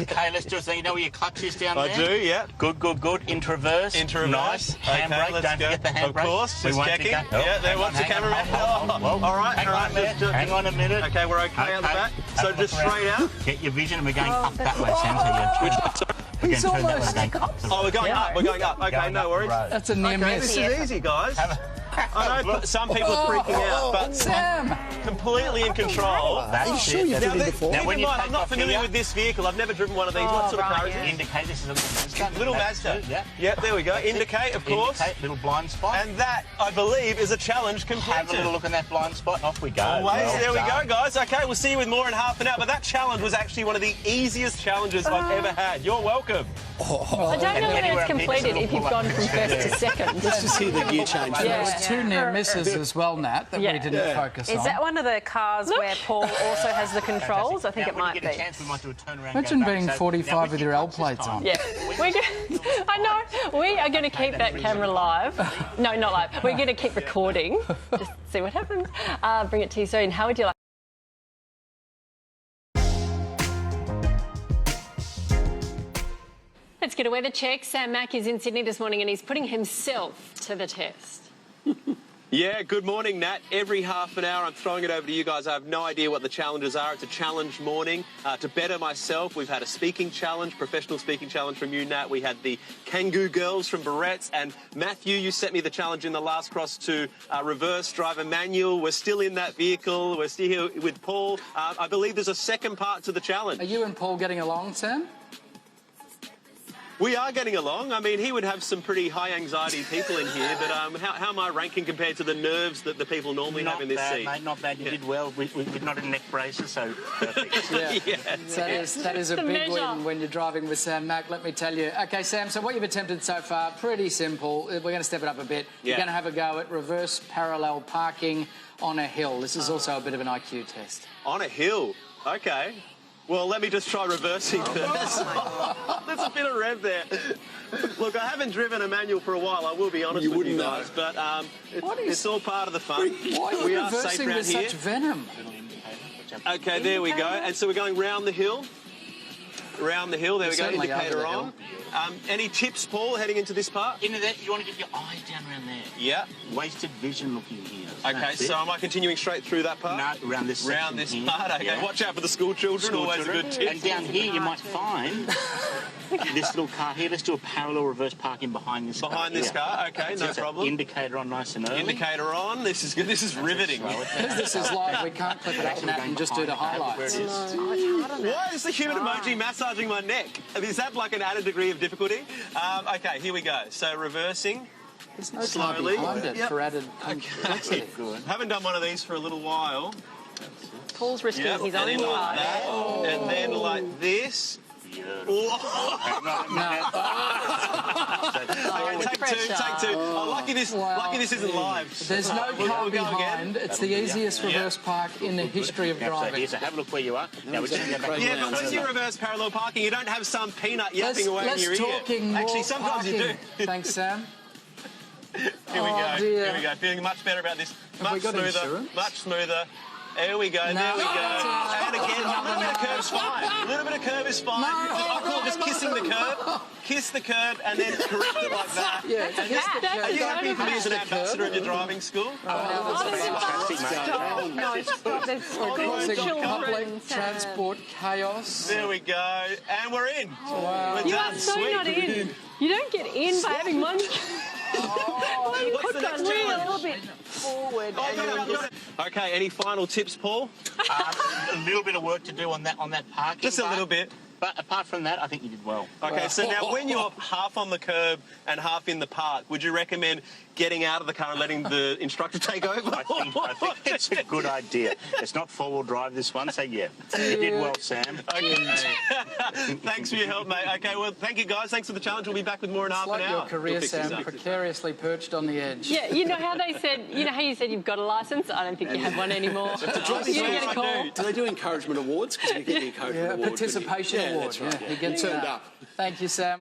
Okay, let's do it. So you know where your clutch is down there? I do, yeah. Good, good, good. Into reverse. Into reverse. Nice. Handbrake. Let's Don't go. forget the handbrake. Of course, just checking. Yeah, there, what's the cameraman? All right, hang on a minute. Okay, we're okay out the back. So just straight out. Get your vision. We're going up that way, Sam. So He's almost... Oh, we're going up. We're going up. Okay, no worries. That's a near miss. This is easy, guys. I know some people are freaking out, but Sam! completely in control. Are you sure you've driven before? Keep in mind, I'm not familiar with this vehicle. I've never driven one of these. What sort of car is it? Indicate. This is a little Mazda. Little Mazda. Yeah. Yeah, there we go. Indicate, of course. Indicate, little blind spot. And that, I believe, is a challenge completed. Have a little look in that blind spot. Off we go. Always. There we go, guys. Okay, we'll see you with more in half an hour. But that challenge was actually one of the easiest challenges I've ever had. You're welcome. I don't know whether it's completed if you've gone from first to second. Let's just hear the gear change. There was two near misses as well, Nat, that we didn't focus on. Is that one of the cars where Paul also has the controls? I think it might be. We might do a turnaround. Imagine being 45 with your L plates on. Yeah, I know. We are going to keep that camera live. No, not live. We're going to keep recording. Just see what happens. Bring it to you soon. How would you like? Let's get a weather check. Sam Mack is in Sydney this morning and he's putting himself to the test. Yeah, good morning, Nat. Every half an hour I'm throwing it over to you guys. I have no idea what the challenges are. It's a challenge morning. To better myself, we've had a speaking challenge, professional speaking challenge from you, Nat. We had the Kangoo Girls from Barrett's. And Matthew, you set me the challenge in the last cross to reverse driver manual. We're still in that vehicle. We're still here with Paul. I believe there's a second part to the challenge. Are you and Paul getting along, Sam? We are getting along. I mean, he would have some pretty high anxiety people in here, but how am I ranking compared to the nerves that the people normally have in this seat? Mate, not bad. You did well. We're not in neck braces, so perfect. That is a big win when you're driving with Sam Mack, let me tell you. OK, Sam, so what you've attempted so far, pretty simple. We're going to step it up a bit. You're going to have a go at reverse parallel parking on a hill. This is also a bit of an IQ test. On a hill? OK. Well, let me just try reversing first. There's a bit of rev there. Look, I haven't driven a manual for a while, I will be honest with you guys, but it's all part of the fun. Why are you reversing with such venom? OK, there we go. And so we're going round the hill. Round the hill, there we go, indicator on. Any tips, Paul, heading into this part? Into that, you want to get your eyes down around there. Yeah. Wasted vision looking here. OK, so am I continuing straight through that part? No, around this section. Round this part, OK. Watch out for the school children, always a good tip. And down here you might find this little car here. Let's do a parallel reverse parking behind this car. Behind this car, OK, no problem. Indicator on nice and early. Indicator on, this is good, this is riveting. Because this is live, we can't clip it up and just do the highlights. Why is the human emoji massaging my neck? Is that like an added degree of difficulty? OK, here we go. So reversing. There's no time behind it for added complexity. Haven't done one of these for a little while. Paul's risking his own life. life. And then like this. Okay, take two. Oh, lucky this isn't live. There's no car behind. It's the easiest reverse park in the history of driving. So have a look where you are. Now we're just going back. Yeah, but when you reverse parallel parking, you don't have some peanut yapping away in your ear. Actually, sometimes you do. Thanks, Sam. Here we go. Here we go. Feeling much better about this. Much smoother. Much smoother. There we go, there we go. And again, a little bit of curve's fine. A little bit of curve is fine. I call it just kissing the curve. Kiss the curve and then correct it like that. Yeah, are you happy for me as an ambassador at your driving school? Causing public transport chaos. There we go. And we're in. Wow. You are so not in. You don't get in by having one. You put that a little bit forward. Okay, any final tips, Paul? A little bit of work to do on that parking. Just a little bit. But apart from that, I think you did well. Okay, so now when you're half on the curb and half in the park, would you recommend getting out of the car and letting the instructor take over? I think it's a good idea. It's not four-wheel drive, this one, so yeah. You did well, Sam. Okay. Thanks for your help, mate. Okay, well, thank you, guys. Thanks for the challenge. We'll be back with more in half an hour. Your career, Sam, precariously perched on the edge. Yeah, you know how they said, you know how you said you've got a licence? I don't think you have one anymore. You didn't get a call. Do they do encouragement awards? Because we get the encouragement award. Participation award. Yeah, he gets turned up. Thank you, Sam.